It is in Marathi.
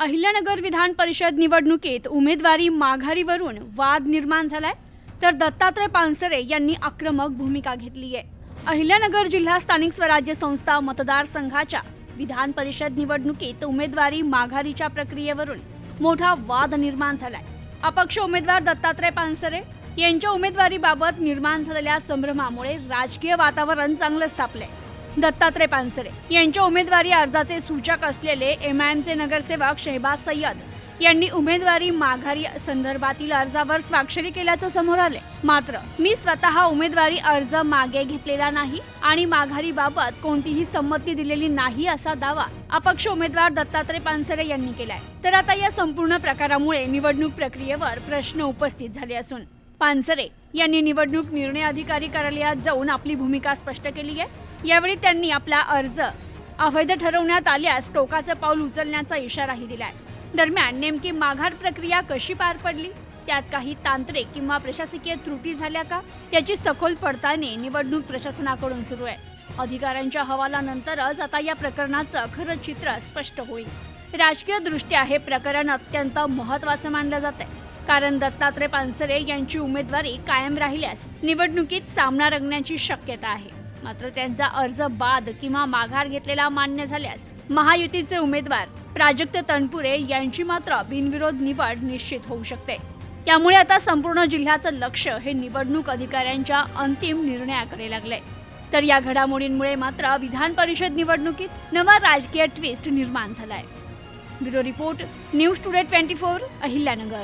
अहिल्यानगर विधान परिषद निवडणुकीत उमेदवारी माघारीवरून वाद निर्माण झालाय, तर दत्तात्रय पानसरे यांनी आक्रमक भूमिका घेतली आहे। अहिल्यानगर जिल्हा स्थानिक स्वराज्य संस्था मतदारसंघाच्या विधान परिषद निवडणुकीत उमेदवारी माघारीच्या प्रक्रियेवरून मोठा वाद निर्माण झालाय। अपक्ष उमेदवार दत्तात्रय पानसरे यांच्या उमेदवारीबाबत निर्माण झालेल्या संभ्रमामुळे राजकीय वातावरण चांगलंच तापलंय। दत्तात्रय पानसरे यांच्या उमेदवारी अर्जाचे सूचक असलेले एमआयएमचे नगरसेवक शहबाज सय्यद यांनी उमेदवारी माघारी संदर्भातील अर्जावर स्वाक्षरी केल्याचं समोर आले। मात्र मी स्वतः उमेदवारी अर्ज मागे घेतलेला नाही आणि माघारीबाबत कोणतीही संमती दिलेली नाही असा दावा अपक्ष उमेदवार दत्तात्रय पानसरे यांनी केलाय। तर आता या संपूर्ण प्रकारामुळे निवडणूक प्रक्रियेवर प्रश्न उपस्थित झाले असून पानसरे यांनी निवडणूक निर्णय अधिकारी कार्यालयात जाऊन आपली भूमिका स्पष्ट केली आहे। यावेळी त्यांनी आपला अर्ज अवैध ठरवण्यात आल्यास टोकाचं पाऊल उचलण्याचा इशाराही दिलाय। दरम्यान नेमकी माघार प्रक्रिया कशी पार पडली, त्यात काही तांत्रिक किंवा प्रशासकीय त्रुटी झाल्या का, याची सखोल पडताळणी निवडणूक प्रशासनाकडून सुरू आहे। अधिकाऱ्यांच्या हवालानंतरच आता या प्रकरणाचं खरं चित्र स्पष्ट होईल। राजकीय दृष्ट्या हे प्रकरण अत्यंत महत्त्वाचं मानलं जातंय, कारण दत्तात्रय पानसरे यांची उमेदवारी कायम राहिल्यास निवडणुकीत सामना रंगण्याची शक्यता आहे। मात्र त्यांचा अर्ज बाद किंवा माघार घेतलेला मान्य झाल्यास महायुतीचे उमेदवार प्राजक्त तनपुरे यांची मात्र बिनविरोध निवड निश्चित होऊ शकते। त्यामुळे आता संपूर्ण जिल्ह्याचं लक्ष हे निवडणूक अधिकाऱ्यांच्या अंतिम निर्णयाकडे लागलंय। तर या घडामोडींमुळे मात्र विधान परिषद निवडणुकीत नवा राजकीय ट्विस्ट निर्माण झालाय। Bureau report, news today 24, Ahilyanagar.